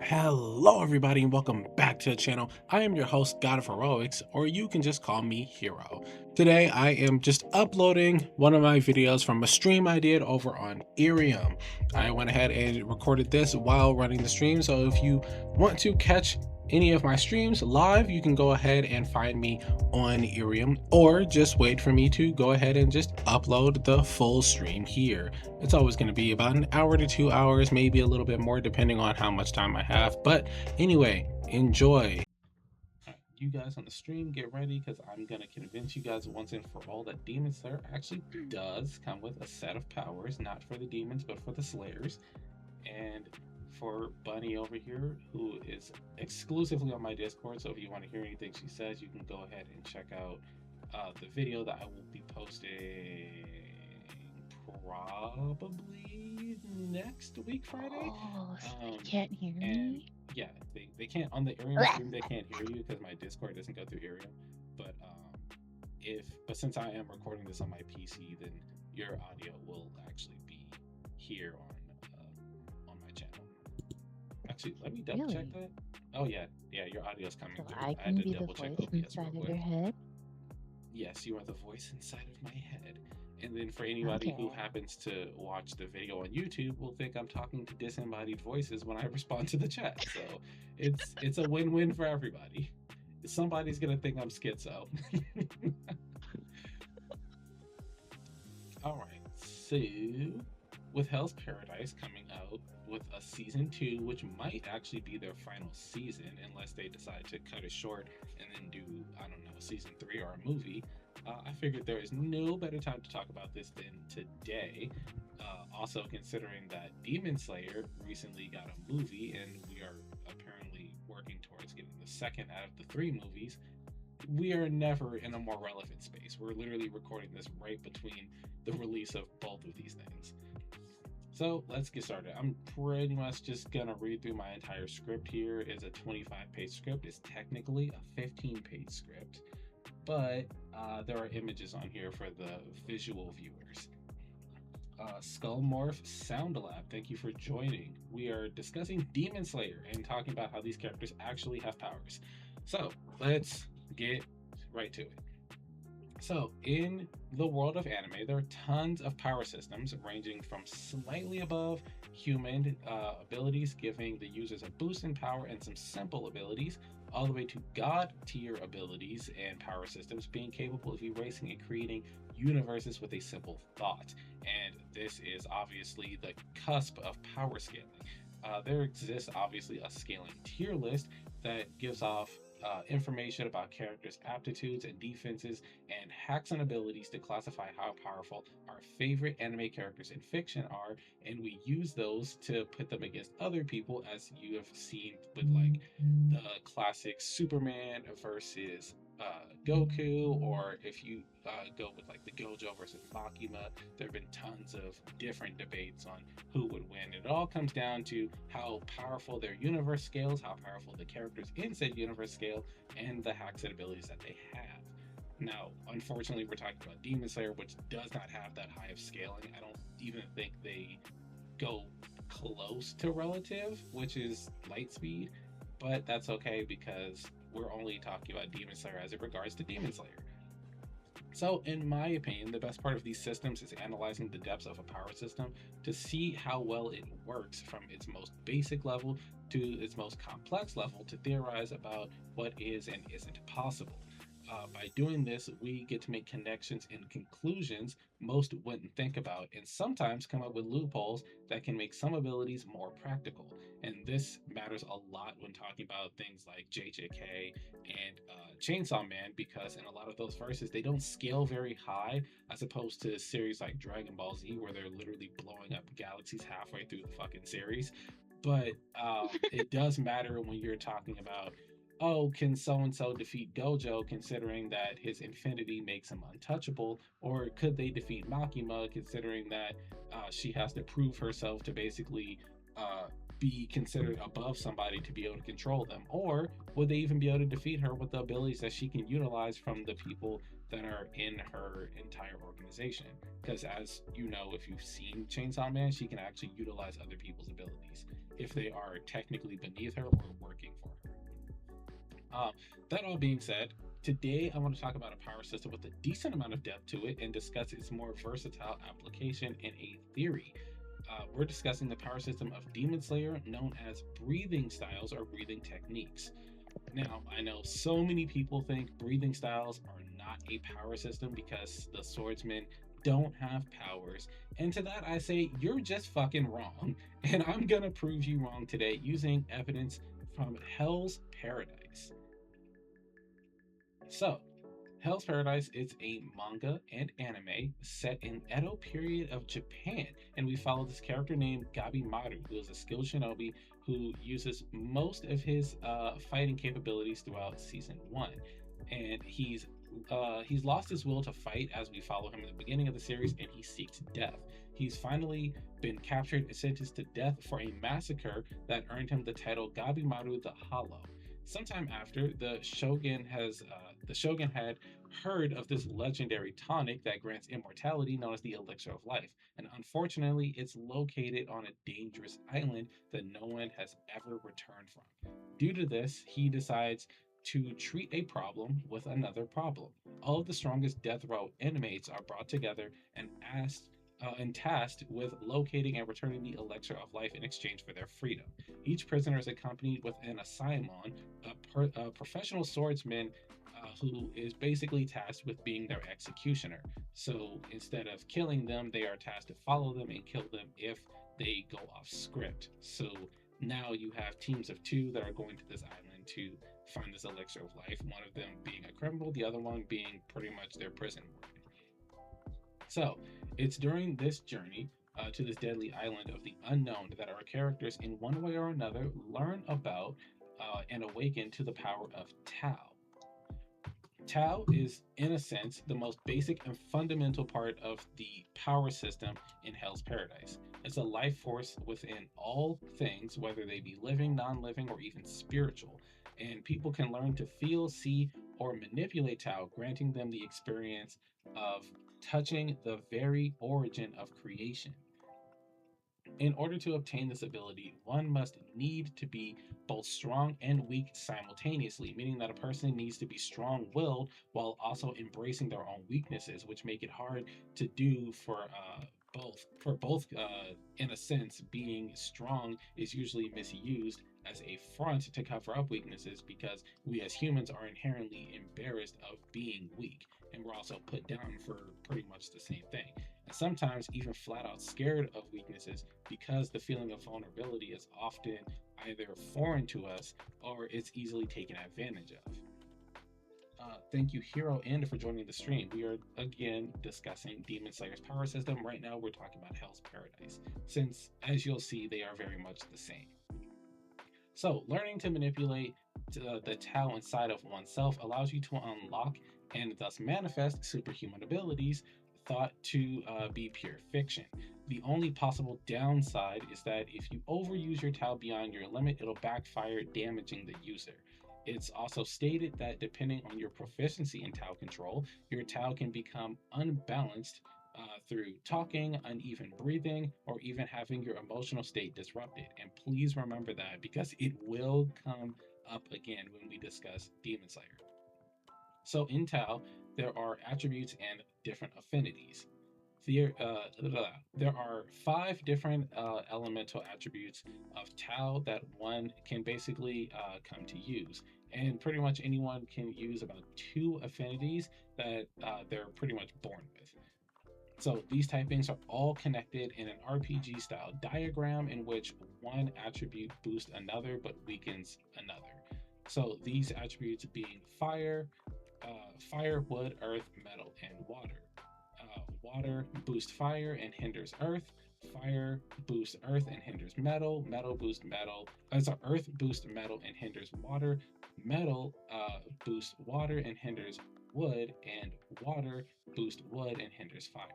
Hello, everybody, and welcome back to the channel. I am your host, God of Heroics, or you can just call me Hero. Today, I am just uploading one of my videos from a stream I did over on IRIAM. I went ahead and recorded this while running the stream, so if you want to catch any of my streams live, you can go ahead and find me on IRIAM, or just wait for me to go ahead and just upload the full stream here. It's always going to be about an hour to 2 hours, maybe a little bit more, depending on how much time I have. But anyway, enjoy. You guys on the stream, get ready because I'm going to convince you guys once and for all that Demon Slayer actually does come with a set of powers, not for the demons, but for the Slayers. And for Bunny over here, who is exclusively on my Discord, so if you want to hear anything she says, you can go ahead and check out the video that I will be posting probably next week, Friday. Oh, so they Um, can't hear and me? yeah, they can't on the Arium stream. They can't hear you because my Discord doesn't go through Arium. But since I am recording this on my PC, then your audio will actually be here on my channel. Actually, let me double check Really? that. Oh yeah, your audio's coming So through. I I had can to be the double check voice OBS real inside of quick. your head? Yes, you are the voice inside of my head. And then for anybody who Okay. happens to watch the video on YouTube will think I'm talking to disembodied voices when I respond to the chat. So it's a win-win for everybody. Somebody's gonna think I'm schizo. All right, so with Hell's Paradise coming out with a season 2, which might actually be their final season unless they decide to cut it short and then do, I don't know, season 3 or a movie. I figured there is no better time to talk about this than today. Also, considering that Demon Slayer recently got a movie, and we are apparently working towards getting the second out of the 3 movies, we are never in a more relevant space. We're literally recording this right between the release of both of these things. So let's get started. I'm pretty much just gonna read through my entire script here. It's a 25-page script. It's technically a 15-page script, but there are images on here for the visual viewers. Skullmorph Sound Lab, thank you for joining. We are discussing Demon Slayer and talking about how these characters actually have powers. So let's get right to it. So, in the world of anime, there are tons of power systems ranging from slightly above human abilities, giving the users a boost in power and some simple abilities, all the way to god tier abilities and power systems being capable of erasing and creating universes with a simple thought. And this is obviously the cusp of power scaling. There exists obviously a scaling tier list that gives off information about characters' aptitudes and defenses, and hacks and abilities to classify how powerful our favorite anime characters in fiction are, and we use those to put them against other people, as you have seen with like the classic Superman versus Goku, or if you go with like the Gojo versus Makima, there have been tons of different debates on who would win. It all comes down to how powerful their universe scales, how powerful the characters in said universe scale, and the hacks and abilities that they have. Now, unfortunately, we're talking about Demon Slayer, which does not have that high of scaling. I don't even think they go close to relative, which is light speed, but that's okay because we're only talking about Demon Slayer as it regards to Demon Slayer. So, in my opinion, the best part of these systems is analyzing the depths of a power system to see how well it works from its most basic level to its most complex level to theorize about what is and isn't possible. By doing this, we get to make connections and conclusions most wouldn't think about, and sometimes come up with loopholes that can make some abilities more practical. And this matters a lot when talking about things like JJK and Chainsaw Man, because in a lot of those verses, they don't scale very high, as opposed to series like Dragon Ball Z, where they're literally blowing up galaxies halfway through the fucking series. But it does matter when you're talking about, oh, can so and so defeat Gojo, considering that his infinity makes him untouchable? Or could they defeat Makima, considering that she has to prove herself to basically be considered above somebody to be able to control them? Or would they even be able to defeat her with the abilities that she can utilize from the people that are in her entire organization? Because as you know, if you've seen Chainsaw Man, she can actually utilize other people's abilities if they are technically beneath her or working for her. That all being said, today I want to talk about a power system with a decent amount of depth to it and discuss its more versatile application in a theory. We're discussing the power system of Demon Slayer, known as breathing styles or breathing techniques. Now, I know so many people think breathing styles are not a power system because the swordsmen don't have powers. And to that, I say, you're just fucking wrong. And I'm gonna prove you wrong today using evidence from Hell's Paradise. So, Hell's Paradise is a manga and anime set in Edo period of Japan, and we follow this character named Gabimaru, who is a skilled shinobi who uses most of his fighting capabilities throughout season 1, and he's lost his will to fight as we follow him in the beginning of the series, and he seeks death. He's finally been captured and sentenced to death for a massacre that earned him the title Gabimaru the Hollow. Sometime after, the shogun had heard of this legendary tonic that grants immortality known as the elixir of life, and unfortunately it's located on a dangerous island that no one has ever returned from. Due to this, he decides to treat a problem with another problem. All of the strongest death row inmates are brought together and tasked with locating and returning the elixir of life in exchange for their freedom. Each prisoner is accompanied with an asaemon, a professional swordsman who is basically tasked with being their executioner. So instead of killing them, they are tasked to follow them and kill them if they go off script. So now you have teams of 2 that are going to this island to find this elixir of life, one of them being a criminal, the other one being pretty much their prison warden. So it's during this journey to this deadly island of the unknown that our characters, in one way or another, learn about and awaken to the power of Tao. Tao is, in a sense, the most basic and fundamental part of the power system in Hell's Paradise. It's a life force within all things, whether they be living, non-living, or even spiritual. And people can learn to feel, see, or manipulate Tao, granting them the experience of touching the very origin of creation. In order to obtain this ability, one must need to be both strong and weak simultaneously, meaning that a person needs to be strong-willed while also embracing their own weaknesses, which make it hard to do for both. In a sense, being strong is usually misused as a front to cover up weaknesses because we as humans are inherently embarrassed of being weak, and we're also put down for pretty much the same thing. And sometimes even flat out scared of weaknesses because the feeling of vulnerability is often either foreign to us or it's easily taken advantage of. Thank you, Hero, and for joining the stream. We are again discussing Demon Slayer's power system. Right now, we're talking about Hell's Paradise, since, as you'll see, they are very much the same. So, learning to manipulate the Tao inside of oneself allows you to unlock and thus manifest superhuman abilities thought to be pure fiction. The only possible downside is that if you overuse your Tao beyond your limit, it'll backfire, damaging the user. It's also stated that depending on your proficiency in Tao control, your Tao can become unbalanced through talking, uneven breathing, or even having your emotional state disrupted. And please remember that because it will come up again when we discuss Demon Slayer. So in Tao, there are attributes and different affinities. There are 5 different elemental attributes of Tao that one can basically come to use. And pretty much anyone can use about 2 affinities that they're pretty much born with. So these typings are all connected in an RPG style diagram in which one attribute boosts another but weakens another. So these attributes being fire, wood, earth, metal, and water. Water boosts fire and hinders earth. Fire boosts earth and hinders metal. Metal boosts metal. Earth boosts metal and hinders water. Metal boosts water and hinders wood, and water boosts wood and hinders fire.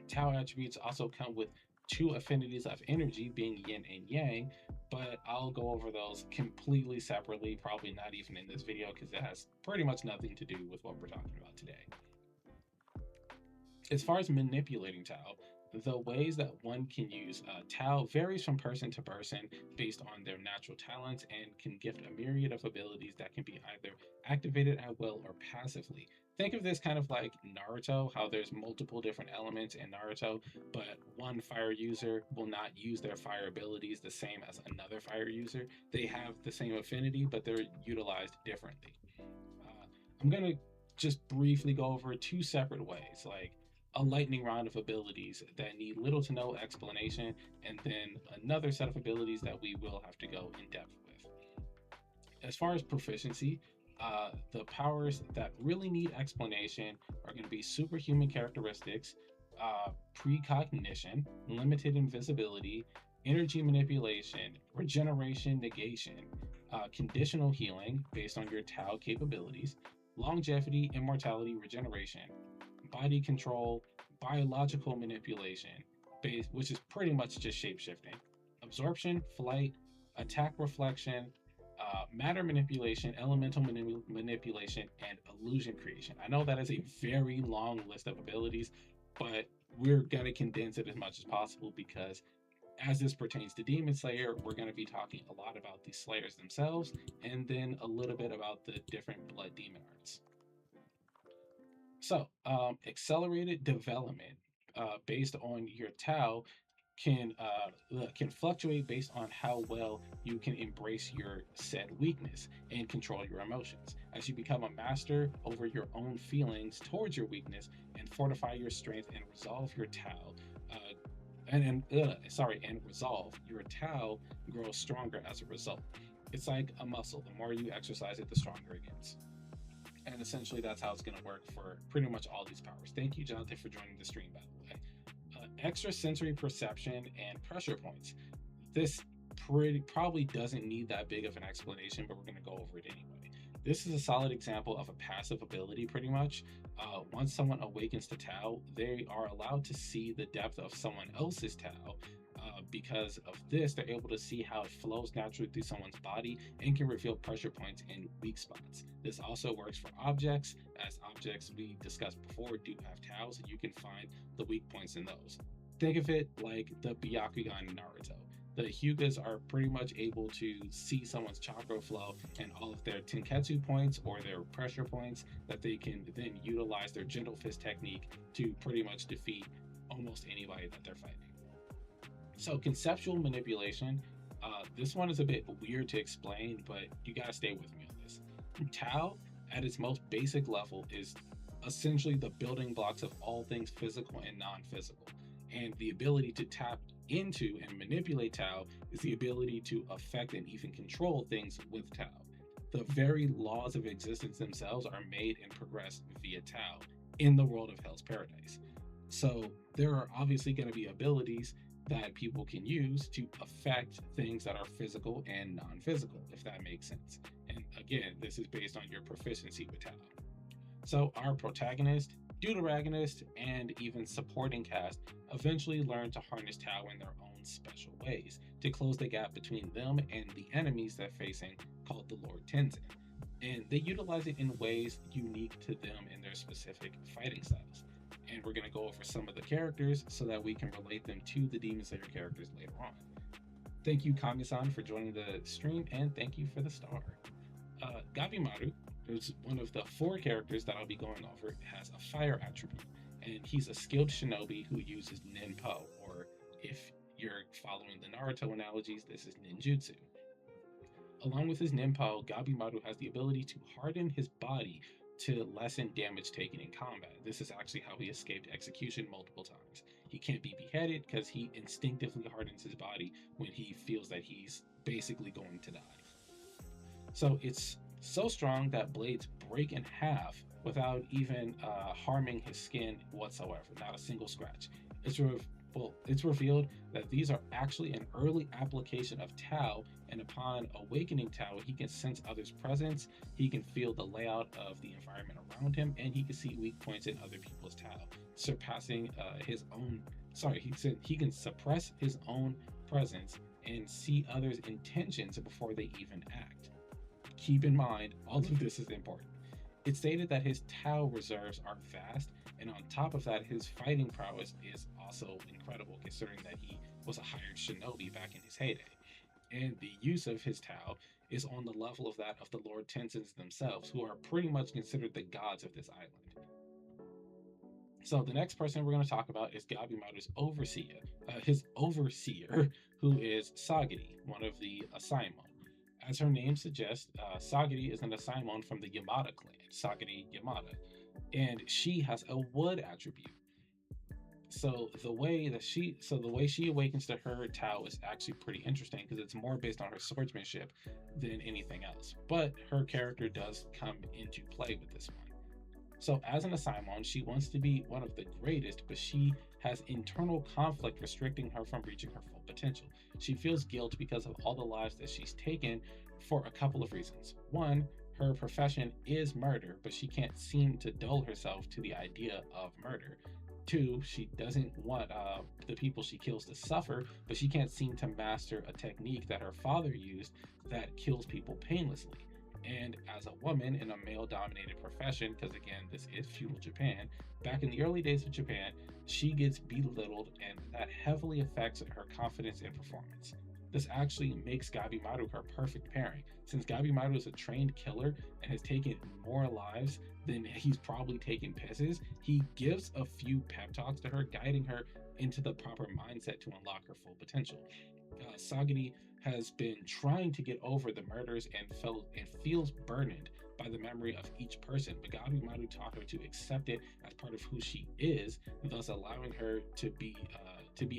Tau attributes also come with two affinities of energy being yin and yang, but I'll go over those completely separately, probably not even in this video because it has pretty much nothing to do with what we're talking about today. As far as manipulating Tao, the ways that one can use Tao varies from person to person based on their natural talents and can gift a myriad of abilities that can be either activated at will or passively. Think of this kind of like Naruto, how there's multiple different elements in Naruto, but one fire user will not use their fire abilities the same as another fire user. They have the same affinity, but they're utilized differently. I'm going to just briefly go over two separate ways, like a lightning round of abilities that need little to no explanation, and then another set of abilities that we will have to go in depth with. As far as proficiency, the powers that really need explanation are going to be superhuman characteristics, precognition, limited invisibility, energy manipulation, regeneration, negation, conditional healing based on your Tau capabilities, longevity, immortality, regeneration, body control, biological manipulation, which is pretty much just shape-shifting, absorption, flight, attack reflection, matter manipulation, elemental manipulation, and illusion creation. I know that is a very long list of abilities, but we're going to condense it as much as possible because as this pertains to Demon Slayer, we're going to be talking a lot about the Slayers themselves and then a little bit about the different blood demon arts. So, accelerated development based on your Tau can fluctuate based on how well you can embrace your said weakness and control your emotions. As you become a master over your own feelings towards your weakness and fortify your strength and resolve your Tau, and resolve your Tau grows stronger as a result. It's like a muscle. The more you exercise it, the stronger it gets. And essentially, that's how it's going to work for pretty much all these powers. Thank you, Jonathan, for joining the stream, by the way. Extrasensory perception and pressure points. This probably doesn't need that big of an explanation, but we're going to go over it anyway. This is a solid example of a passive ability, pretty much. Once someone awakens to Tau, they are allowed to see the depth of someone else's Tau. Because of this, they're able to see how it flows naturally through someone's body and can reveal pressure points and weak spots. This also works for objects, as objects we discussed before do have Taus, and you can find the weak points in those. Think of it like the Byakugan in Naruto. The Hyugas are pretty much able to see someone's chakra flow and all of their Tenketsu points or their pressure points that they can then utilize their gentle fist technique to pretty much defeat almost anybody that they're fighting. So conceptual manipulation, this one is a bit weird to explain, but you gotta stay with me on this. Tau, at its most basic level, is essentially the building blocks of all things physical and non-physical. And the ability to tap into and manipulate Tau is the ability to affect and even control things with Tau. The very laws of existence themselves are made and progressed via Tau in the world of Hell's Paradise. So there are obviously going to be abilities that people can use to affect things that are physical and non-physical, if that makes sense. And again, this is based on your proficiency with Tau. So our protagonist, deuteragonist, and even supporting cast eventually learn to harness Tau in their own special ways to close the gap between them and the enemies they're facing, called the Lord Tenzin. And they utilize it in ways unique to them in their specific fighting styles. And we're going to go over some of the characters so that we can relate them to the Demon Slayer characters later on. Thank you, Kami-san, for joining the stream, and thank you for the star. Gabimaru, who's one of the 4 characters that I'll be going over, has a fire attribute, and he's a skilled shinobi who uses ninpo, or if you're following the Naruto analogies, this is ninjutsu. Along with his ninpo, Gabimaru has the ability to harden his body to lessen damage taken in combat. This is actually how he escaped execution multiple times. He can't be beheaded because he instinctively hardens his body when he feels that he's basically going to die. So it's so strong that blades break in half without even harming his skin whatsoever, not a single scratch. It's revealed that these are actually an early application of Tau, and upon awakening Tau, he can sense others' presence, he can feel the layout of the environment around him, and he can see weak points in other people's Tau, surpassing his own He said he can suppress his own presence and see others' intentions before they even act. Keep in mind, all of this is important. It stated that his Tau reserves are vast, and on top of that, his fighting prowess is also incredible, considering that he was a hired shinobi back in his heyday. And the use of his Tau is on the level of that of the Lord Tenzins themselves, who are pretty much considered the gods of this island. So the next person we're going to talk about is Gabimaru's his overseer, who is Sagiri, one of the Asaimon. As her name suggests, Sagiri is an Asaimon from the Yamada clan, Sagiri Yamada, and she has a wood attribute. So the way she awakens to her Tao is actually pretty interesting because it's more based on her swordsmanship than anything else. But her character does come into play with this one. So as an Asaimon, she wants to be one of the greatest, but she has internal conflict restricting her from reaching her full potential. She feels guilt because of all the lives that she's taken for a couple of reasons. One, her profession is murder, but she can't seem to dull herself to the idea of murder. Two, she doesn't want the people she kills to suffer, but she can't seem to master a technique that her father used that kills people painlessly. And as a woman in a male dominated profession, because again, this is feudal Japan, back in the early days of Japan, she gets belittled and that heavily affects her confidence and performance. This actually makes Gabimaru her perfect pairing. Since Gabimaru is a trained killer and has taken more lives than he's probably taken pisses, he gives a few pep talks to her, guiding her into the proper mindset to unlock her full potential. Sagiri has been trying to get over the murders and feels burdened by the memory of each person, but Gabimaru taught her to accept it as part of who she is, thus allowing her to be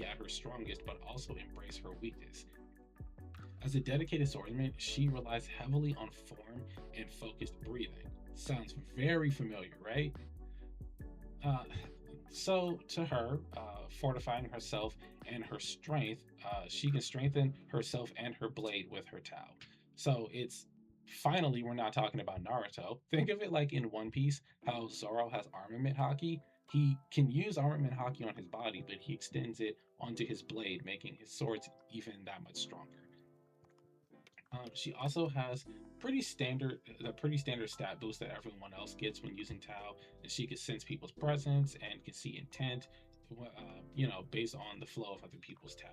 at her strongest, but also embrace her weakness. As a dedicated swordsman, she relies heavily on form and focused breathing. Sounds very familiar, right? Uh, so, to her, fortifying herself and her strength, she can strengthen herself and her blade with her Tao. So, it's finally, we're not talking about Naruto. Think of it like in One Piece, how Zoro has armament haki. He can use armament haki on his body, but he extends it onto his blade, making his swords even that much stronger. She also has the pretty standard stat boost that everyone else gets when using Tao, and she can sense people's presence and can see intent, based on the flow of other people's Tao,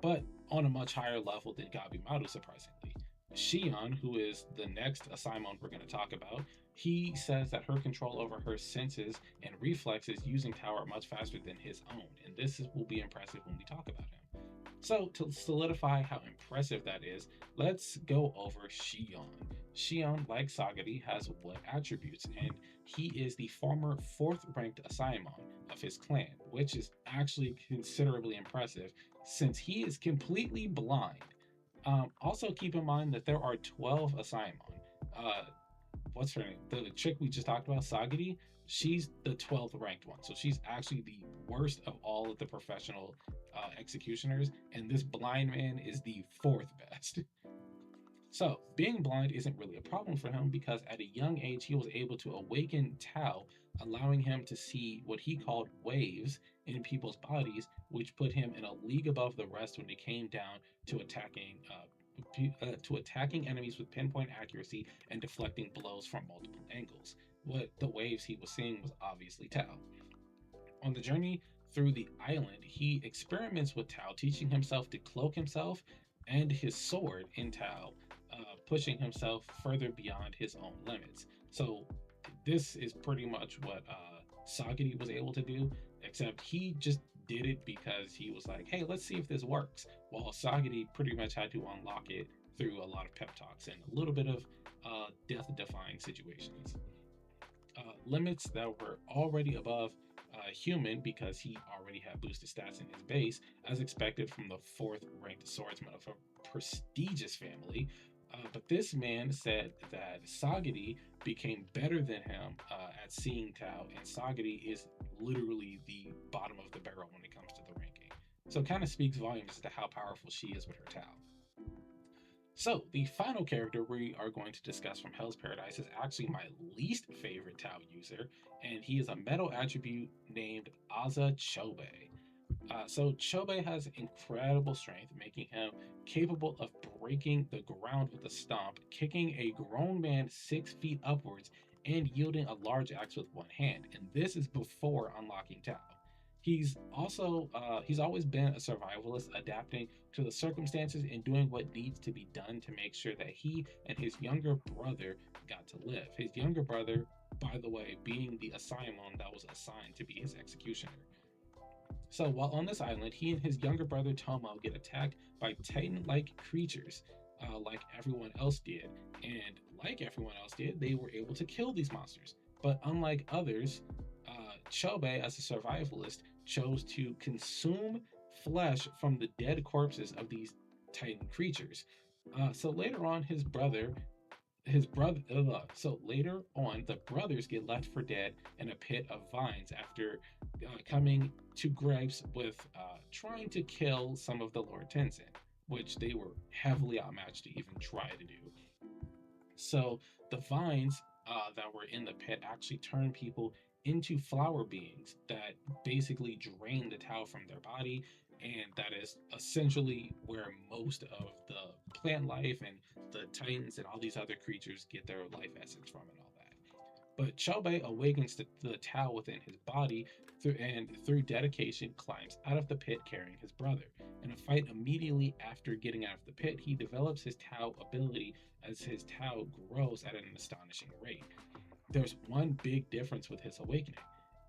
but on a much higher level than Gabimaru, surprisingly. Shion, who is the next Asaimon we're going to talk about, he says that her control over her senses and reflexes using Tao are much faster than his own, and will be impressive when we talk about him. So, to solidify how impressive that is, let's go over Shion. Shion, like Sagari, has what attributes, and he is the former 4th ranked Asaemon of his clan, which is actually considerably impressive since he is completely blind. Also, keep in mind that there are 12 Asaemon. Uh, what's her name? The chick we just talked about, Sagari, she's the 12th ranked one. So she's actually the worst of all of the professional executioners, and this blind man is the 4th best. So, being blind isn't really a problem for him because at a young age he was able to awaken Tao, allowing him to see what he called waves in people's bodies, which put him in a league above the rest when it came down to attacking enemies with pinpoint accuracy and deflecting blows from multiple angles. What the waves he was seeing was obviously Tao. On the journey through the island, he experiments with Tao, teaching himself to cloak himself and his sword in Tao, pushing himself further beyond his own limits. So, this is pretty much what Sagiri was able to do, except he just did it because he was like, hey, let's see if this works. While Sagiri pretty much had to unlock it through a lot of pep talks and a little bit of death defying situations. Limits that were already above human because he already had boosted stats in his base, as expected from the 4th ranked swordsman of a prestigious family. But this man said that Sagiri became better than him at seeing Tao, and Sagiri is literally the bottom of the barrel when it comes to the ranking. So it kind of speaks volumes as to how powerful she is with her Tao. So, the final character we are going to discuss from Hell's Paradise is actually my least favorite Tao user, and he is a metal attribute named Aza Chobe. So Chobe has incredible strength, making him capable of breaking the ground with a stomp, kicking a grown man 6 feet upwards, and yielding a large axe with one hand. And this is before unlocking Tao. He's always been a survivalist, adapting to the circumstances and doing what needs to be done to make sure that he and his younger brother got to live. His younger brother, by the way, being the Asaemon that was assigned to be his executioner. So while on this island, he and his younger brother Tomo get attacked by Titan-like creatures, like everyone else did. And like everyone else did, they were able to kill these monsters. But unlike others, Chobe, as a survivalist, chose to consume flesh from the dead corpses of these Titan creatures. So later on, so later on, the brothers get left for dead in a pit of vines after coming to gripes with trying to kill some of the Lord Tenzin, which they were heavily outmatched to even try to do. So the vines that were in the pit actually turn people into flower beings that basically drain the Tao from their body, and that is essentially where most of the plant life and the Titans and all these other creatures get their life essence from and all that. But Chobe awakens the Tao within his body through dedication climbs out of the pit carrying his brother. In a fight immediately after getting out of the pit, he develops his Tao ability as his Tao grows at an astonishing rate. There's one big difference with his awakening,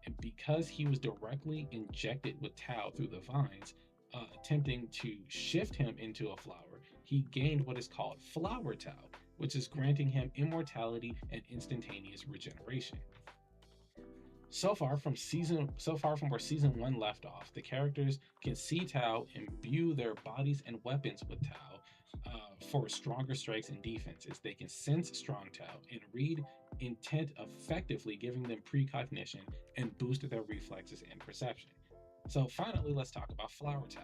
and because he was directly injected with Tao through the vines, attempting to shift him into a flower, he gained what is called Flower Tao, which is granting him immortality and instantaneous regeneration. So far from where season one left off, the characters can see Tao, imbue their bodies and weapons with Tao for stronger strikes and defenses. They can sense strong Tao and read intent effectively, giving them precognition and boost their reflexes and perception. So finally, let's talk about Flower Tao.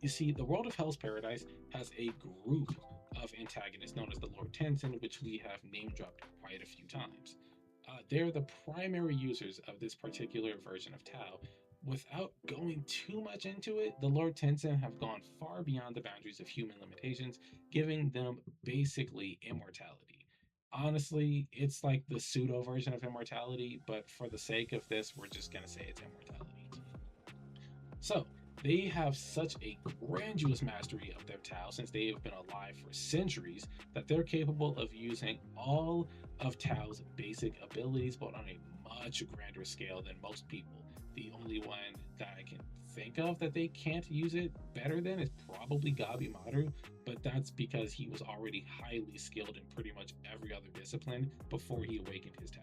You see, the world of Hell's Paradise has a group of antagonists known as the Lord Tenzin, which we have name dropped quite a few times. They're the primary users of this particular version of Tao. Without going too much into it, the Lord Tenzin have gone far beyond the boundaries of human limitations, giving them basically immortality. Honestly, it's like the pseudo version of immortality, but for the sake of this, we're just gonna say it's immortality. So, they have such a grandiose mastery of their Tao since they have been alive for centuries that they're capable of using all of Tao's basic abilities, but on a much grander scale than most people. The only one that I can think of that they can't use it better than is probably Gabimaru, but that's because he was already highly skilled in pretty much every other discipline before he awakened his Tao.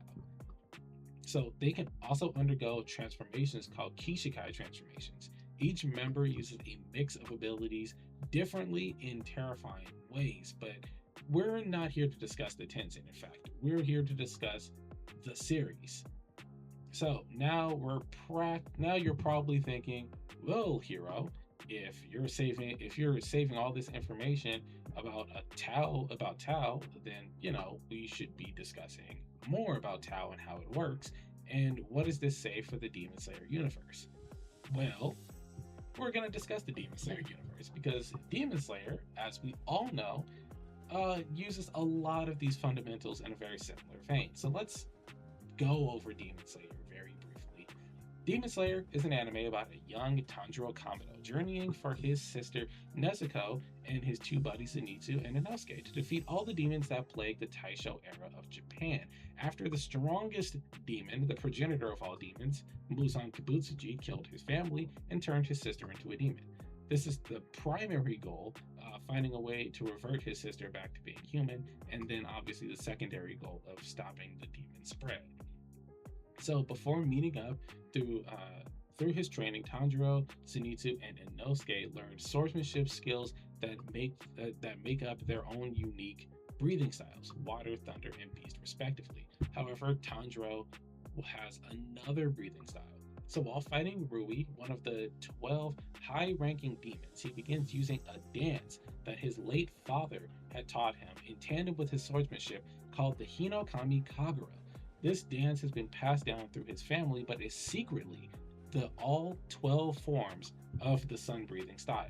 So they can also undergo transformations called Kishikai transformations. Each member uses a mix of abilities differently in terrifying ways, but we're not here to discuss the Tenzin. In fact, we're here to discuss the series. So now you're probably thinking, well, Hero, if you're saving all this information about Tao, then we should be discussing more about Tao and how it works. And what does this say for the Demon Slayer universe? Well, we're going to discuss the Demon Slayer universe because Demon Slayer, as we all know, uses a lot of these fundamentals in a very similar vein. So let's go over Demon Slayer very briefly. Demon Slayer is an anime about a young Tanjiro Kamado journeying for his sister Nezuko and his two buddies Zenitsu and Inosuke to defeat all the demons that plague the Taisho era of Japan. After the strongest demon, the progenitor of all demons, Muzan Kibutsuji, killed his family and turned his sister into a demon. This is the primary goal, finding a way to revert his sister back to being human, and then obviously the secondary goal of stopping the demon spread. So before meeting up through his training, Tanjiro, Zenitsu, and Inosuke learned swordsmanship skills that make up their own unique breathing styles: water, thunder, and beast, respectively. However, Tanjiro has another breathing style. So while fighting Rui, one of the 12 high-ranking demons, he begins using a dance that his late father had taught him in tandem with his swordsmanship called the Hinokami Kagura. This dance has been passed down through his family, but is secretly all 12 forms of the sun breathing style,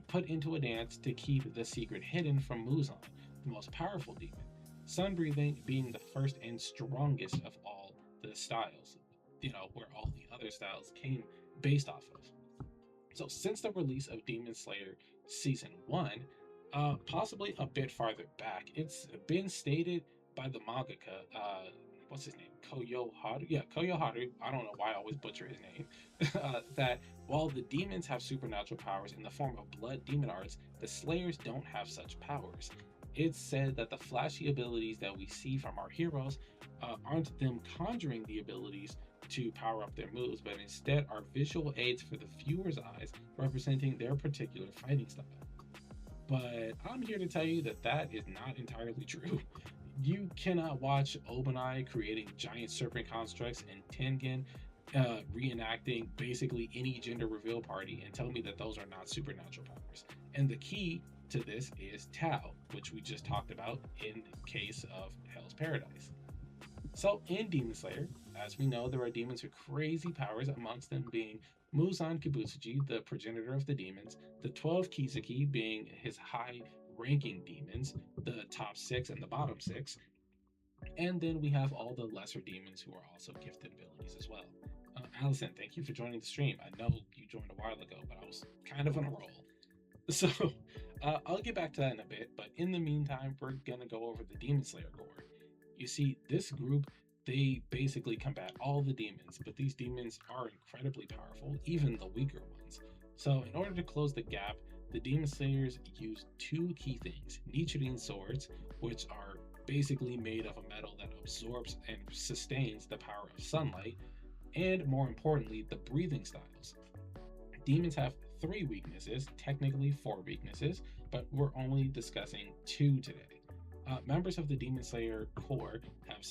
put into a dance to keep the secret hidden from Muzan, the most powerful demon. Sun breathing being the first and strongest of all the styles, where all the other styles came based off of. So, since the release of Demon Slayer Season 1, possibly a bit farther back, it's been stated by the mangaka, what's his name? Koyo Haru? Yeah, Koyo Haru. I don't know why I always butcher his name. That while the demons have supernatural powers in the form of blood demon arts, the Slayers don't have such powers. It's said that the flashy abilities that we see from our heroes aren't them conjuring the abilities to power up their moves, but instead are visual aids for the viewer's eyes, representing their particular fighting style. But I'm here to tell you that that is not entirely true. You cannot watch Obanai creating giant serpent constructs and Tengen reenacting basically any gender reveal party and tell me that those are not supernatural powers. And the key to this is Tao, which we just talked about in the case of Hell's Paradise. So in Demon Slayer, as we know, there are demons with crazy powers, amongst them being Muzan Kibutsuji, the progenitor of the demons, the 12 Kiseki being his high ranking demons, the top six and the bottom six, and then we have all the lesser demons who are also gifted abilities as well. Allison, thank you for joining the stream. I know you joined a while ago, but I was kind of on a roll. So I'll get back to that in a bit, but in the meantime, we're going to go over the Demon Slayer core. You see, this group, they basically combat all the demons, but these demons are incredibly powerful, even the weaker ones. So in order to close the gap, the Demon Slayers use two key things: Nichiren swords, which are basically made of a metal that absorbs and sustains the power of sunlight, and more importantly, the breathing styles. Demons have three weaknesses, technically four weaknesses, but we're only discussing two today. Members of the Demon Slayer core have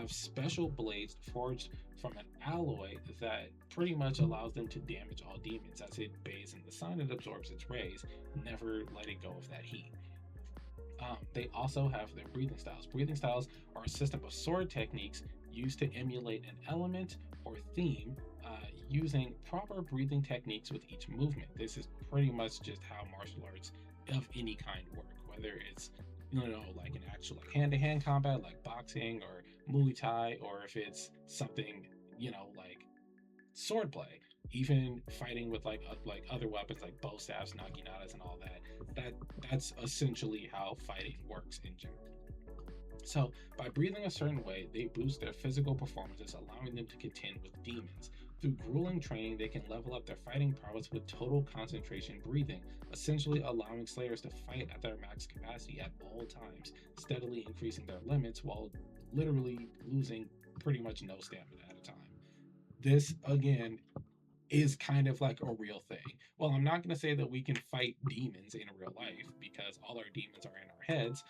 special blades forged from an alloy that pretty much allows them to damage all demons. As it bathes in the sun, it absorbs its rays, never letting go of that heat. They also have their breathing styles. Breathing styles are a system of sword techniques used to emulate an element or theme, using proper breathing techniques with each movement. This is pretty much just how martial arts of any kind work, whether it's like an actual hand-to-hand combat like boxing or Muay Thai, or if it's something like swordplay, even fighting with like other weapons like bow staffs, naginatas, and all that. That's essentially how fighting works in general. So by breathing a certain way, they boost their physical performances, allowing them to contend with demons. Through grueling training, they can level up their fighting prowess with total concentration breathing, essentially allowing Slayers to fight at their max capacity at all times, steadily increasing their limits while literally losing pretty much no stamina at a time. This, again, is kind of like a real thing. Well, I'm not going to say that we can fight demons in real life because all our demons are in our heads.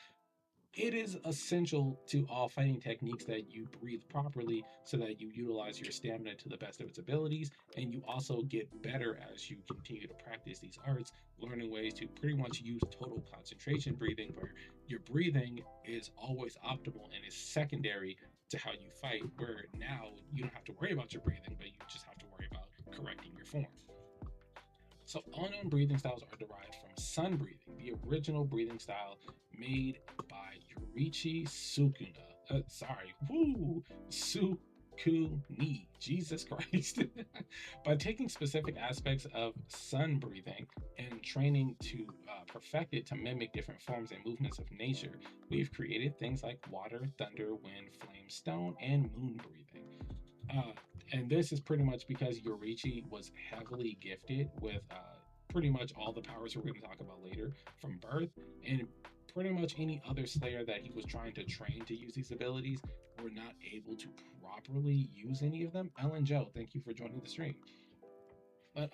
It is essential to all fighting techniques that you breathe properly so that you utilize your stamina to the best of its abilities, and you also get better as you continue to practice these arts, learning ways to pretty much use total concentration breathing, where your breathing is always optimal and is secondary to how you fight, where now you don't have to worry about your breathing, but you just have to worry about correcting your form. So unknown breathing styles are derived from sun breathing, the original breathing style made by Yoriichi Sukuna. Sukuni. Jesus Christ. By taking specific aspects of sun breathing and training to perfect it to mimic different forms and movements of nature, we've created things like water, thunder, wind, flame, stone, and moon breathing. And this is pretty much because Yoriichi was heavily gifted with pretty much all the powers we're going to talk about later from birth, and pretty much any other Slayer that he was trying to train to use these abilities were not able to properly use any of them. Ellen Joe, thank you for joining the stream. But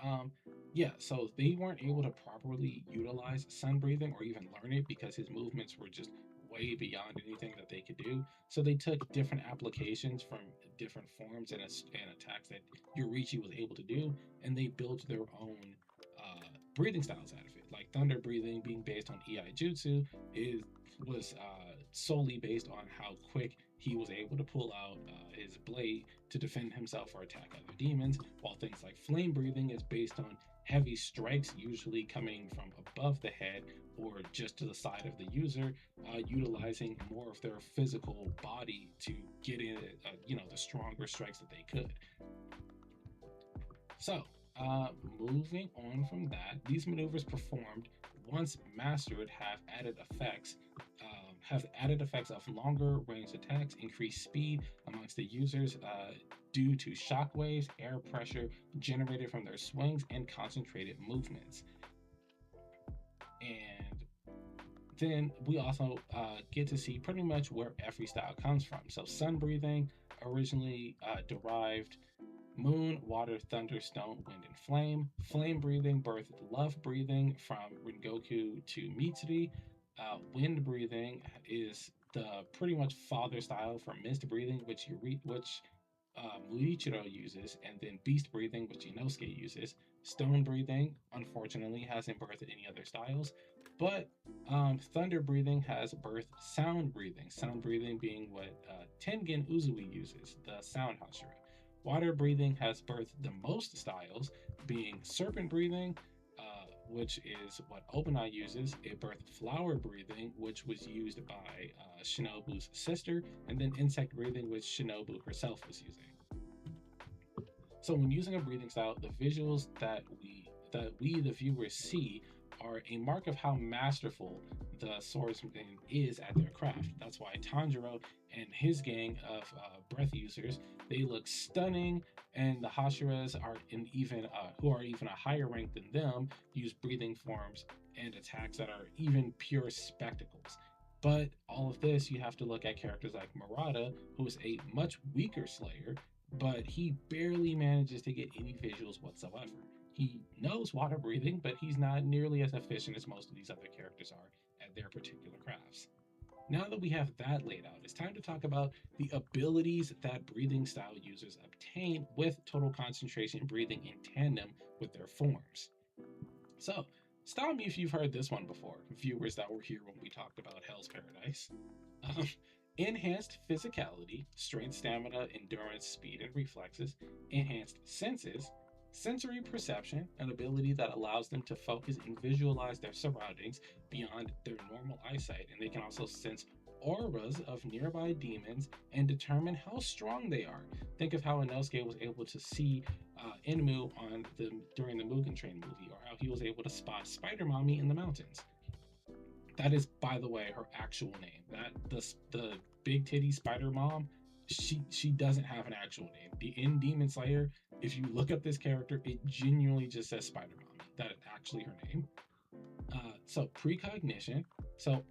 yeah, so they weren't able to properly utilize sun breathing or even learn it because his movements were just way beyond anything that they could do. So they took different applications from different forms and attacks that Yoriichi was able to do, and they built their own breathing styles out of it. Like thunder breathing being based on Ei Jutsu was solely based on how quick he was able to pull out his blade to defend himself or attack other demons, while things like flame breathing is based on heavy strikes, usually coming from above the head or just to the side of the user, utilizing more of their physical body to get in, the stronger strikes that they could. So, moving on from that, these maneuvers performed once mastered have added effects of longer range attacks, increased speed amongst the users due to shock waves, air pressure generated from their swings, and concentrated movements. And then we also get to see pretty much where every style comes from. So, sun breathing originally derived moon, water, thunder, stone, wind, and flame. Flame breathing birthed love breathing from Rengoku to Mitsuri. Wind breathing is the pretty much father style for mist breathing, which Muichiro uses, and then beast breathing, which Inosuke uses. Stone breathing, unfortunately, hasn't birthed any other styles, but thunder breathing has birthed sound breathing. Sound breathing being what Tengen Uzui uses, the sound Hashira. Water breathing has birthed the most styles, being serpent breathing, which is what OpenEye uses. It birthed flower breathing, which was used by Shinobu's sister, and then insect breathing, which Shinobu herself was using. So when using a breathing style, the visuals that we the viewers see are a mark of how masterful the swordsman is at their craft. That's why Tanjiro and his gang of breath users, they look stunning, and the Hashiras are who are even a higher rank than them use breathing forms and attacks that are even pure spectacles. But all of this, you have to look at characters like Murata, who is a much weaker Slayer, but he barely manages to get any visuals whatsoever. He knows water breathing, but he's not nearly as efficient as most of these other characters are at their particular crafts. Now that we have that laid out, it's time to talk about the abilities that breathing style users obtain with total concentration breathing in tandem with their forms. So, stop me if you've heard this one before, viewers that were here when we talked about Hell's Paradise. Enhanced physicality, strength, stamina, endurance, speed, and reflexes, enhanced senses, sensory perception, an ability that allows them to focus and visualize their surroundings beyond their normal eyesight, and they can also sense auras of nearby demons and determine how strong they are. Think of how Inosuke was able to see Enmu during the Mugen Train movie, or how he was able to spot Spider Mommy in the mountains. That is, by the way, her actual name. The big titty Spider Mom, she doesn't have an actual name. In Demon Slayer, if you look up this character, it genuinely just says Spider Mom. That is actually her name. So precognition. So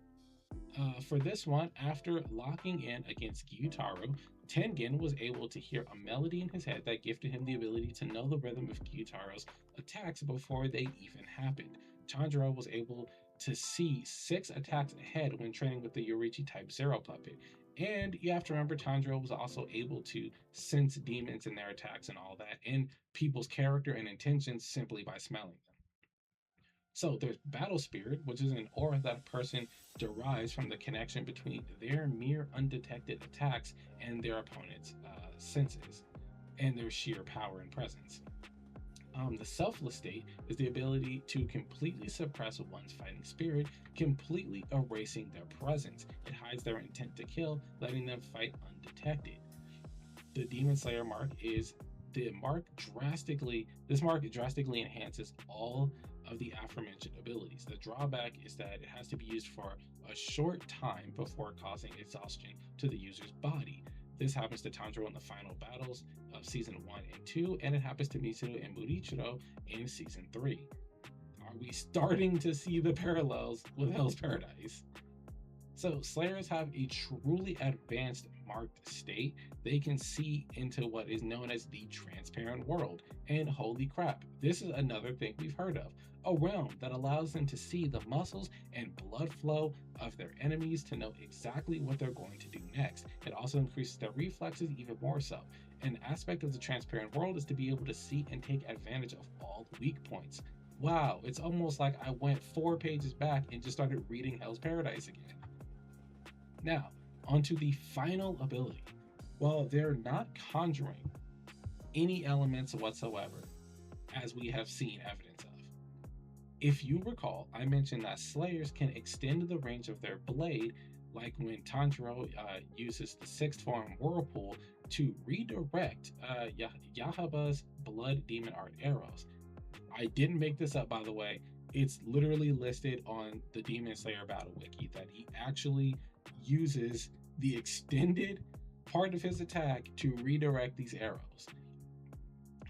for this one, after locking in against Gyutaro, Tengen was able to hear a melody in his head that gifted him the ability to know the rhythm of Gyutaro's attacks before they even happened. Tanjiro was able to see 6 attacks ahead when training with the Yorichi Type 0 puppet. And you have to remember, Tanjiro was also able to sense demons and their attacks and all that, and people's character and intentions simply by smelling them. So there's battle spirit, which is an aura that a person derives from the connection between their mere undetected attacks and their opponent's senses, and their sheer power and presence. The selfless state is the ability to completely suppress one's fighting spirit, completely erasing their presence. It hides their intent to kill, letting them fight undetected. The Demon Slayer mark is this mark drastically enhances all of the aforementioned abilities. The drawback is that it has to be used for a short time before causing exhaustion to the user's body. This happens to Tanjiro in the final battles of Season 1 and 2, and it happens to Mitsuru and Murichiro in Season 3. Are we starting to see the parallels with Hell's Paradise? So, Slayers have a truly advanced marked state. They can see into what is known as the transparent world. And holy crap, this is another thing we've heard of. A realm that allows them to see the muscles and blood flow of their enemies to know exactly what they're going to do next. It also increases their reflexes even more so. An aspect of the transparent world is to be able to see and take advantage of all weak points. Wow, it's almost like I went 4 pages back and just started reading Hell's Paradise again. Now, onto the final ability. While they're not conjuring any elements whatsoever, as we have seen evidence of, If you recall, I mentioned that Slayers can extend the range of their blade, like when Tanjiro uses the sixth form Whirlpool to redirect Yahaba's Blood Demon Art arrows. I didn't make this up, by the way. It's literally listed on the Demon Slayer Battle Wiki that he actually uses the extended part of his attack to redirect these arrows.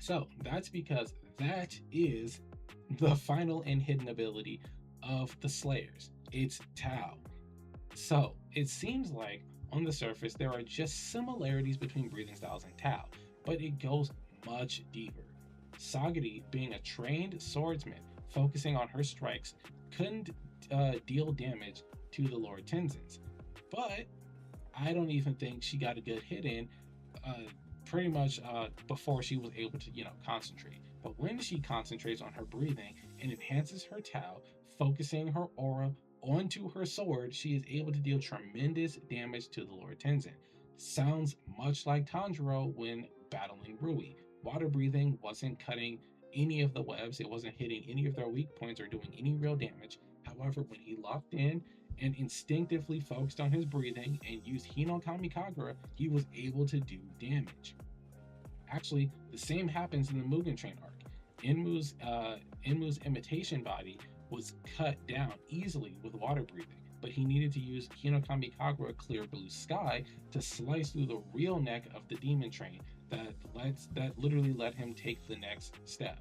So that's because that is the final and hidden ability of the Slayers. It's Tau. So it seems like on the surface there are just similarities between breathing styles and Tau, but it goes much deeper. Sagari, being a trained swordsman, focusing on her strikes, couldn't deal damage to the Lord Tenzins. But I don't even think she got a good hit in pretty much before she was able to, concentrate. But when she concentrates on her breathing and enhances her Tau, focusing her aura onto her sword, she is able to deal tremendous damage to the Lord Tenzin. Sounds much like Tanjiro when battling Rui. Water breathing wasn't cutting any of the webs, it wasn't hitting any of their weak points or doing any real damage. However, when he locked in and instinctively focused on his breathing and used Hino Kamikagura, he was able to do damage. Actually, the same happens in the Mugen Train arc. Enmu's imitation body was cut down easily with water breathing, but he needed to use Hino Kamikagura Clear Blue Sky to slice through the real neck of the demon train that literally let him take the next step.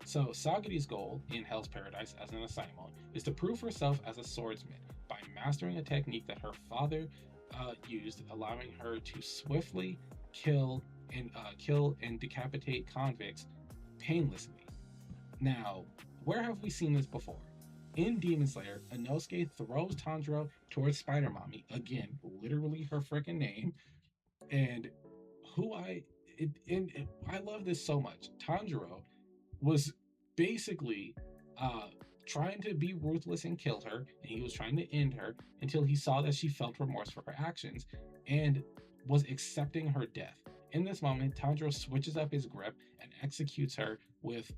So Sagari's goal in Hell's Paradise as an Asaemon is to prove herself as a swordsman by mastering a technique that her father used, allowing her to swiftly kill and decapitate convicts painlessly. Now, where have we seen this before? In Demon Slayer, Inosuke throws Tanjiro towards Spider Mommy, again, literally her freaking name, and I love this so much. Tanjiro was basically trying to be ruthless and kill her, and he was trying to end her until he saw that she felt remorse for her actions and was accepting her death. In this moment, Tanjiro switches up his grip and executes her with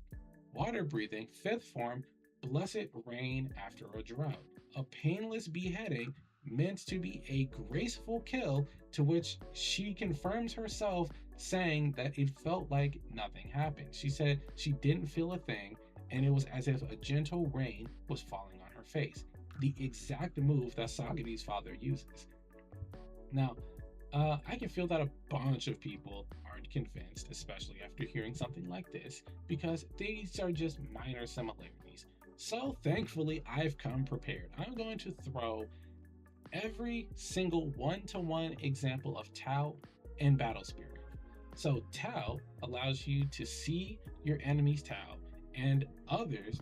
water breathing, fifth form, Blessed Rain After a Drought, a painless beheading meant to be a graceful kill, to which she confirms herself, saying that it felt like nothing happened. She said she didn't feel a thing, and it was as if a gentle rain was falling on her face. The exact move that Sagari's father uses. Now, I can feel that a bunch of people aren't convinced, especially after hearing something like this, because these are just minor similarities. So thankfully, I've come prepared. I'm going to throw every single one-to-one example of Tau and Battle Spirit. So Tau allows you to see your enemy's Tau and others,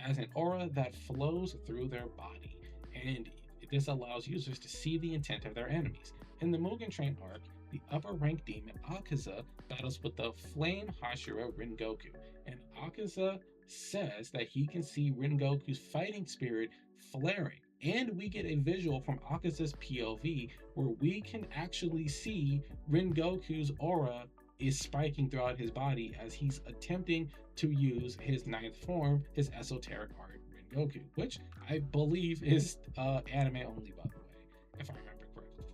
as an aura that flows through their body. And this allows users to see the intent of their enemies. In the Mugen Train arc, the upper rank demon Akaza battles with the Flame Hashira Rengoku, and Akaza says that he can see Rengoku's fighting spirit flaring. And we get a visual from Akaza's POV where we can actually see Rengoku's aura is spiking throughout his body as he's attempting to use his ninth form, his esoteric art Rengoku, which I believe is anime only, by the way, if I remember correctly.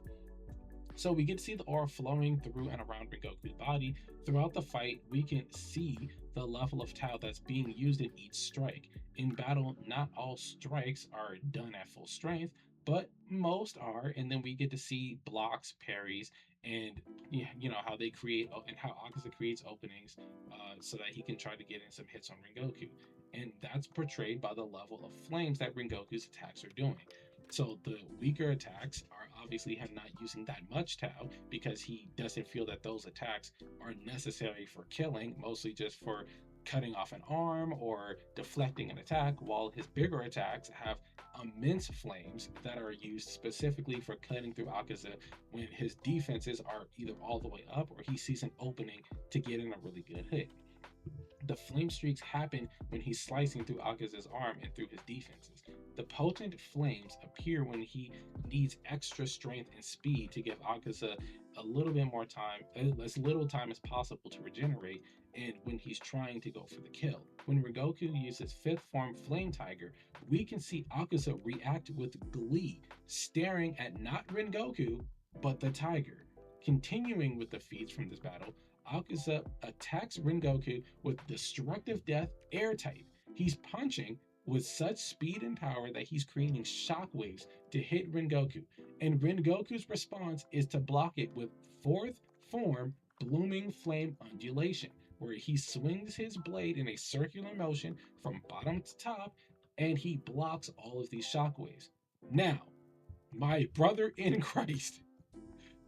So we get to see the aura flowing through and around Rengoku's body. Throughout the fight, we can see the level of Tau that's being used in each strike. In battle, not all strikes are done at full strength, but most are, and then we get to see blocks, parries, and how they create and how Akaza creates openings so that he can try to get in some hits on Rengoku. And that's portrayed by the level of flames that Rengoku's attacks are doing. So the weaker attacks are obviously him not using that much Tau because he doesn't feel that those attacks are necessary for killing, mostly just for cutting off an arm or deflecting an attack, while his bigger attacks have immense flames that are used specifically for cutting through Akaza when his defenses are either all the way up or he sees an opening to get in a really good hit. The flame streaks happen when he's slicing through Akaza's arm and through his defenses. The potent flames appear when he needs extra strength and speed to give Akaza a little bit more time, as little time as possible to regenerate, and when he's trying to go for the kill. When Rengoku uses fifth form Flame Tiger, we can see Akaza react with glee, staring at not Rengoku, but the tiger. Continuing with the feats from this battle, Akaza attacks Rengoku with Destructive Death Air type. He's punching with such speed and power that he's creating shockwaves to hit Rengoku, and Rengoku's response is to block it with fourth form Blooming Flame Undulation, where he swings his blade in a circular motion from bottom to top, and he blocks all of these shockwaves. Now, my brother in Christ,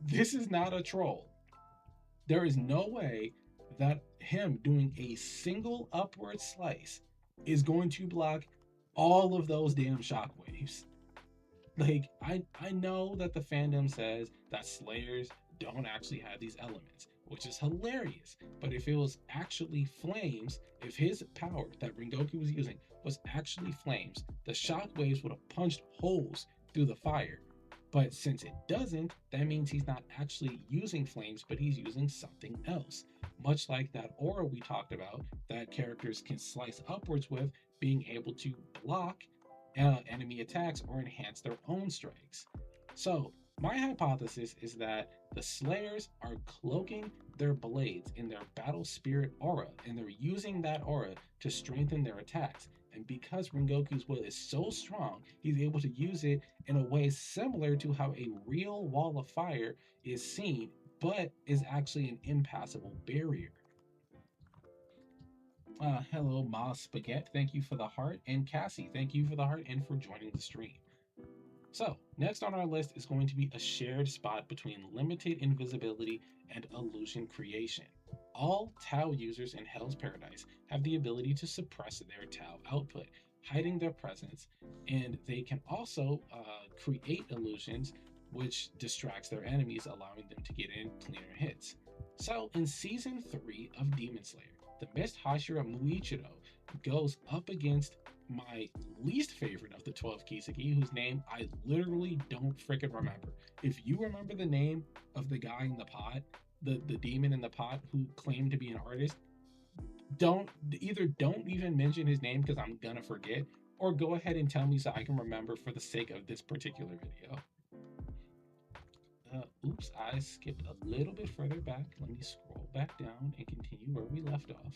this is not a troll. There is no way that him doing a single upward slice is going to block all of those damn shockwaves. Like, I know that the fandom says that Slayers don't actually have these elements, which is hilarious. But if it was actually flames, if his power that Rengoku was using was actually flames, the shockwaves would have punched holes through the fire. But since it doesn't, that means he's not actually using flames, but he's using something else. Much like that aura we talked about that characters can slice upwards with, being able to block enemy attacks or enhance their own strikes. So my hypothesis is that the Slayers are cloaking their blades in their battle spirit aura, and they're using that aura to strengthen their attacks. And because Rengoku's will is so strong, he's able to use it in a way similar to how a real wall of fire is seen, but is actually an impassable barrier. Hello, Ma Spaghetti. Thank you for the heart. And Cassie, thank you for the heart and for joining the stream. So, next on our list is going to be a shared spot between limited invisibility and illusion creation. All Tau users in Hell's Paradise have the ability to suppress their Tau output, hiding their presence, and they can also create illusions which distracts their enemies, allowing them to get in cleaner hits. So, in Season 3 of Demon Slayer, the Mist Hashira Muichiro goes up against my least favorite of the 12 Kiseki, whose name I literally don't freaking remember. If you remember the name of the guy in the pot, the demon in the pot who claimed to be an artist, don't even mention his name because I'm gonna forget, or go ahead and tell me so I can remember for the sake of this particular video. Oops, I skipped a little bit further back. Let me scroll back down and continue where we left off.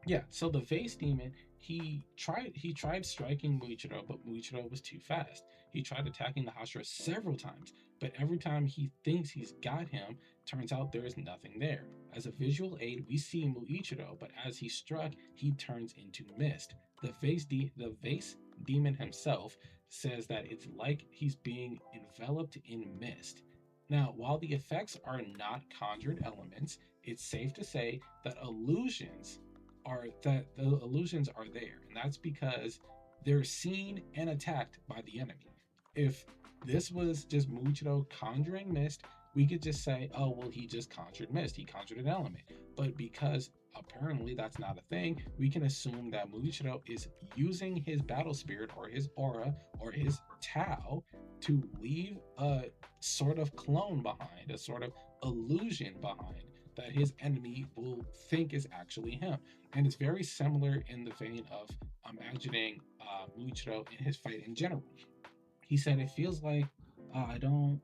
Yeah, so the Vase Demon, he tried striking Muichiro, but Muichiro was too fast. He tried attacking the Hashira several times, but every time he thinks he's got him, turns out there is nothing there. As a visual aid, we see Muichiro, but as he struck, he turns into mist. The Vase Demon himself says that it's like he's being enveloped in mist. Now, while the effects are not conjured elements, it's safe to say that the illusions are there, and that's because they're seen and attacked by the enemy. If this was just Muichiro conjuring mist, we could just say, oh, well, he just conjured mist, he conjured an element. But because apparently that's not a thing, we can assume that Muichiro is using his battle spirit or his aura or his Tau to leave a sort of clone behind, a sort of illusion behind that his enemy will think is actually him. And it's very similar in the vein of imagining Muichiro in his fight in general. He said it feels like, I don't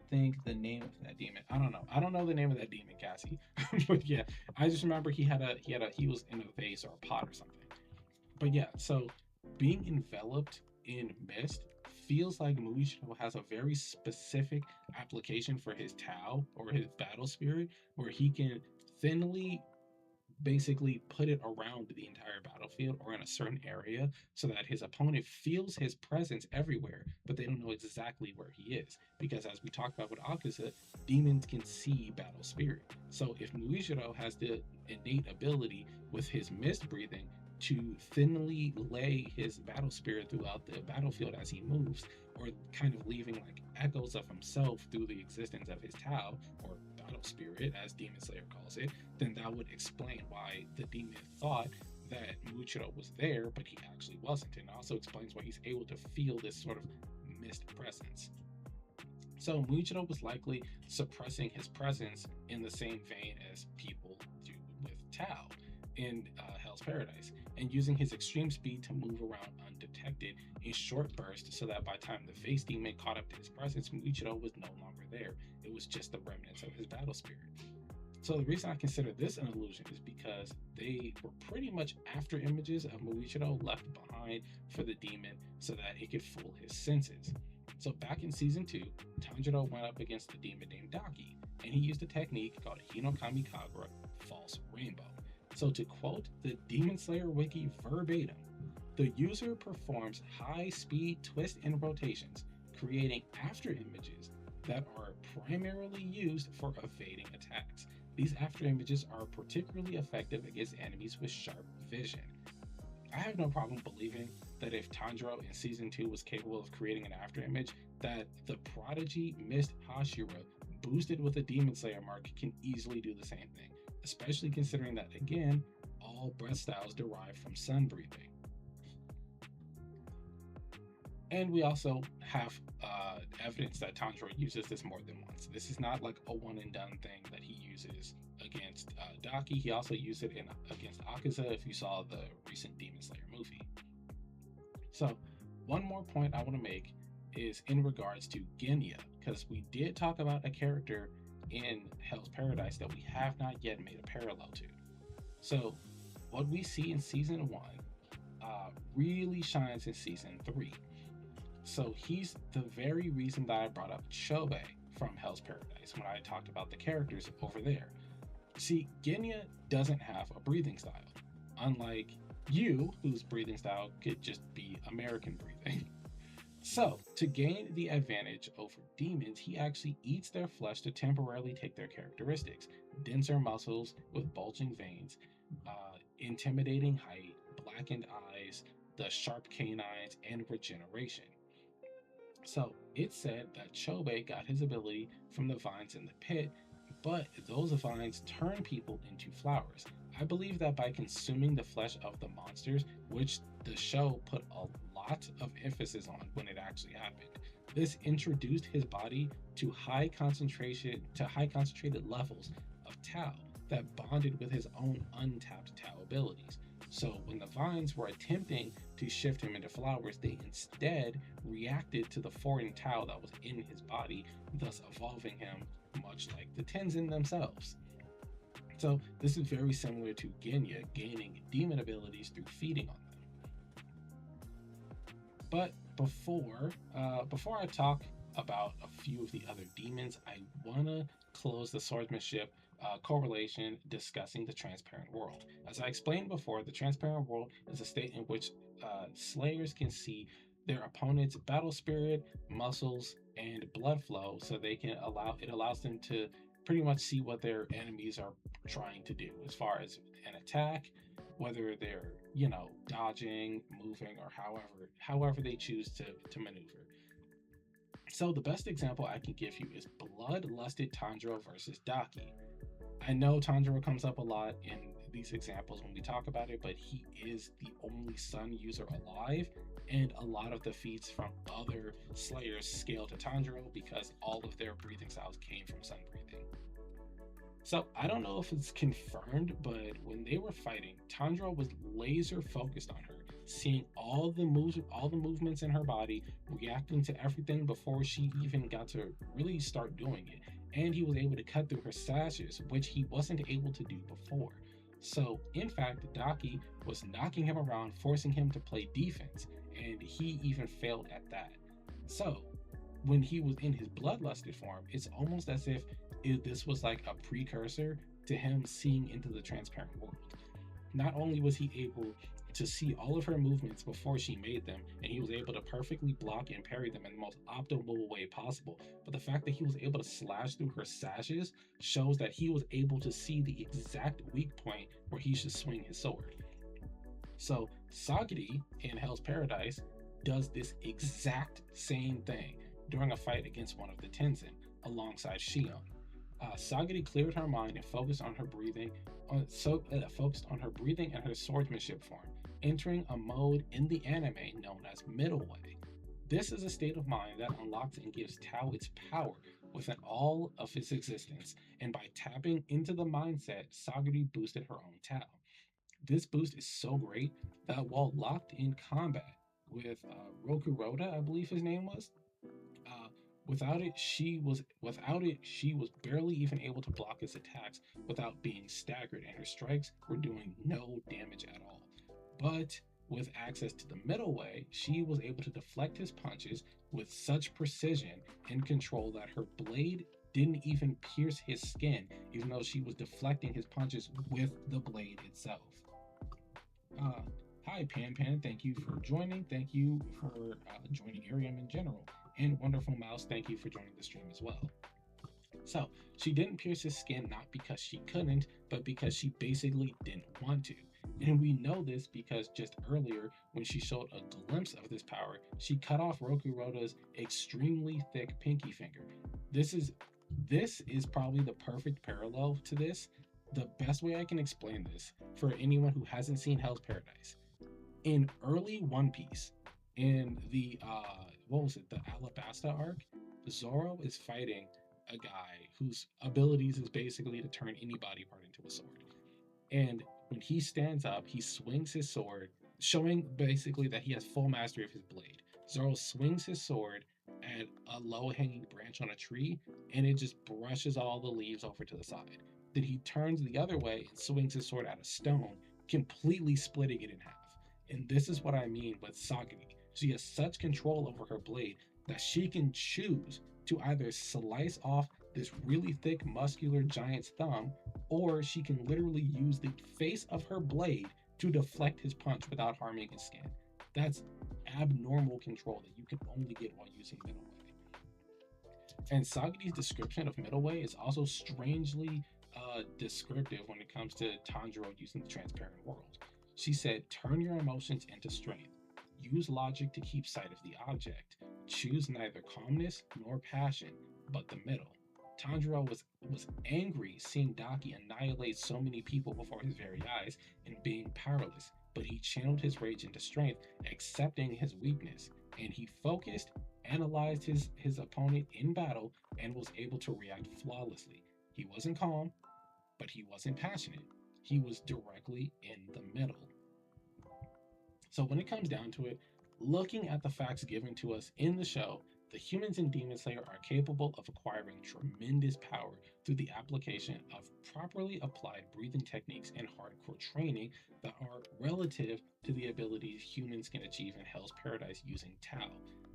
think the name of that demon. I don't know the name of that demon, Cassie. But yeah, I just remember he was in a vase or a pot or something. But yeah, so being enveloped in mist feels like Muichiro has a very specific application for his Tau or his battle spirit, where he can thinly basically put it around the entire battlefield or in a certain area so that his opponent feels his presence everywhere, but they don't know exactly where he is. Because as we talked about with Akaza, demons can see battle spirit. So if Muichiro has the innate ability with his mist breathing to thinly lay his battle spirit throughout the battlefield as he moves, or kind of leaving like echoes of himself through the existence of his Tau, or battle spirit as Demon Slayer calls it, then that would explain why the demon thought that Muichiro was there, but he actually wasn't. And also explains why he's able to feel this sort of mist presence. So Muichiro was likely suppressing his presence in the same vein as people do with Tao in Hell's Paradise, and using his extreme speed to move around undetected in short bursts, so that by the time the face demon caught up to his presence, Muichiro was no longer there. It was just the remnants of his battle spirit. So the reason I consider this an illusion is because they were pretty much after images of Muichiro left behind for the demon so that it could fool his senses. So back in season 2, Tanjiro went up against a demon named Daki, and he used a technique called Hinokami Kagura, False Rainbow. So to quote the Demon Slayer wiki verbatim, the user performs high-speed twist and rotations, creating after images that are primarily used for evading attacks. These after images are particularly effective against enemies with sharp vision. I have no problem believing that if Tanjiro in season 2 was capable of creating an after image, that the prodigy Mist Hashira, boosted with a Demon Slayer mark, can easily do the same thing, especially considering that, again, all breath styles derive from sun breathing. And we also have evidence that Tanjiro uses this more than once. This is not like a one and done thing that he uses against Daki. He also used it against Akaza if you saw the recent Demon Slayer movie. So one more point I want to make is in regards to Genya, because we did talk about a character in Hell's Paradise that we have not yet made a parallel to. So what we see in season 1 really shines in season 3. So he's the very reason that I brought up Chobe from Hell's Paradise when I talked about the characters over there. See, Genya doesn't have a breathing style, unlike you, whose breathing style could just be American breathing. So, to gain the advantage over demons, he actually eats their flesh to temporarily take their characteristics: denser muscles with bulging veins, intimidating height, blackened eyes, the sharp canines, and regeneration. So it's said that Chobe got his ability from the vines in the pit, but those vines turn people into flowers. I believe that by consuming the flesh of the monsters, which the show put a lot of emphasis on when it actually happened, this introduced his body to high concentrated levels of Tao that bonded with his own untapped Tao abilities. So when the vines were attempting to shift him into flowers, they instead reacted to the foreign Tao that was in his body, thus evolving him much like the Tenzin themselves. So this is very similar to Genya gaining demon abilities through feeding on them. But before I talk about a few of the other demons, I want to close the swordsmanship correlation discussing the transparent world. As I explained before, the transparent world is a state in which slayers can see their opponent's battle spirit, muscles, and blood flow, so it allows them to pretty much see what their enemies are trying to do as far as an attack, whether they're dodging, moving, or however they choose to maneuver. So the best example I can give you is bloodlusted Tanjiro versus Daki. I know Tanjiro comes up a lot in these examples when we talk about it, but he is the only sun user alive, and a lot of the feats from other slayers scale to Tanjiro because all of their breathing styles came from sun breathing. So I don't know if it's confirmed, but when they were fighting, Tanjiro was laser focused on her, seeing all the movements in her body, reacting to everything before she even got to really start doing it. And he was able to cut through her slashes, which he wasn't able to do before. So, in fact, Daki was knocking him around, forcing him to play defense, and he even failed at that. So, when he was in his bloodlusted form, it's almost as if this was like a precursor to him seeing into the transparent world. Not only was he able to see all of her movements before she made them, and he was able to perfectly block and parry them in the most optimal way possible, but the fact that he was able to slash through her sashes shows that he was able to see the exact weak point where he should swing his sword. So Sagiri in Hell's Paradise does this exact same thing during a fight against one of the Tenzin alongside Shion. Sagari cleared her mind and focused on her breathing, focused on her breathing and her swordsmanship form, entering a mode in the anime known as middle way. This is a state of mind that unlocks and gives Tao its power within all of its existence, and by tapping into the mindset, Sagari boosted her own Tao. This boost is so great that while locked in combat with Rokuroda, I believe his name was, uh, without it, she was barely even able to block his attacks without being staggered, and her strikes were doing no damage at all. But with access to the middle way, she was able to deflect his punches with such precision and control that her blade didn't even pierce his skin, even though she was deflecting his punches with the blade itself. Uh, Hi, Pan. Thank you for joining. Thank you for joining IRIAM in general. And Wonderful Mouse, thank you for joining the stream as well. So, she didn't pierce his skin not because she couldn't, but because she basically didn't want to. And we know this because just earlier, when she showed a glimpse of this power, she cut off Rokuroda's extremely thick pinky finger. This is probably the perfect parallel to this. The best way I can explain this for anyone who hasn't seen Hell's Paradise. In early One Piece, in the the Alabasta arc, Zoro is fighting a guy whose abilities is basically to turn any body part into a sword. And when he stands up, he swings his sword, showing basically that he has full mastery of his blade. Zoro swings his sword at a low-hanging branch on a tree, and it just brushes all the leaves over to the side. Then he turns the other way and swings his sword at a stone, completely splitting it in half. And this is what I mean with Sagami. She has such control over her blade that she can choose to either slice off this really thick, muscular giant's thumb, or she can literally use the face of her blade to deflect his punch without harming his skin. That's abnormal control that you can only get while using middle way. And Sagami's description of middle way is also strangely descriptive when it comes to Tanjiro using the transparent world. She said, turn your emotions into strength. Use logic to keep sight of the object. Choose neither calmness nor passion, but the middle. Tanjiro was angry seeing Daki annihilate so many people before his very eyes and being powerless, but he channeled his rage into strength, accepting his weakness, and he focused, analyzed his opponent in battle, and was able to react flawlessly. He wasn't calm, but he wasn't passionate. He was directly in the middle. So when it comes down to it, looking at the facts given to us in the show, the humans in Demon Slayer are capable of acquiring tremendous power through the application of properly applied breathing techniques and hardcore training that are relative to the abilities humans can achieve in Hell's Paradise using Tao.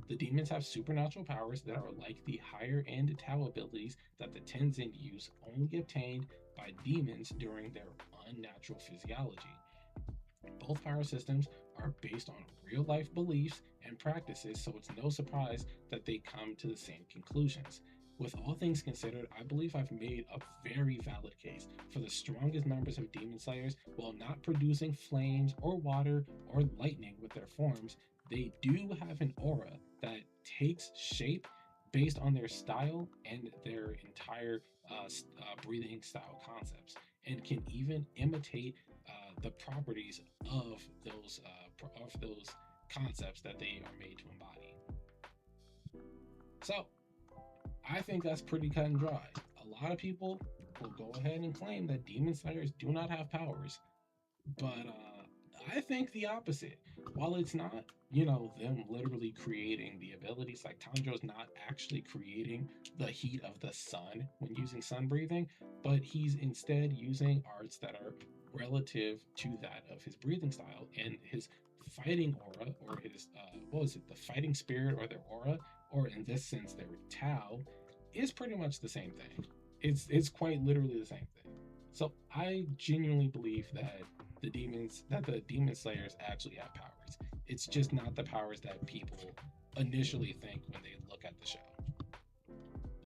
The demons have supernatural powers that are like the higher end Tao abilities that the Tenzin use, only obtained by demons during their unnatural physiology. Both power systems are based on real life beliefs and practices, so it's no surprise that they come to the same conclusions. With all things considered, I believe I've made a very valid case for the strongest members of Demon Slayers. While not producing flames or water or lightning with their forms, they do have an aura that takes shape based on their style and their entire breathing style concepts, and can even imitate the properties of those concepts that they are made to embody. So I think that's pretty cut and dry. A lot of people will go ahead and claim that Demon Slayers do not have powers, but I think the opposite. While it's not, them literally creating the abilities, like Tanjiro's not actually creating the heat of the sun when using sun breathing, but he's instead using arts that are relative to that of his breathing style, and his fighting aura, or his the fighting spirit, or their aura, or in this sense their Tao, is pretty much the same thing. It's quite literally the same thing. So I genuinely believe that the demon slayers actually have powers. It's just not the powers that people initially think when they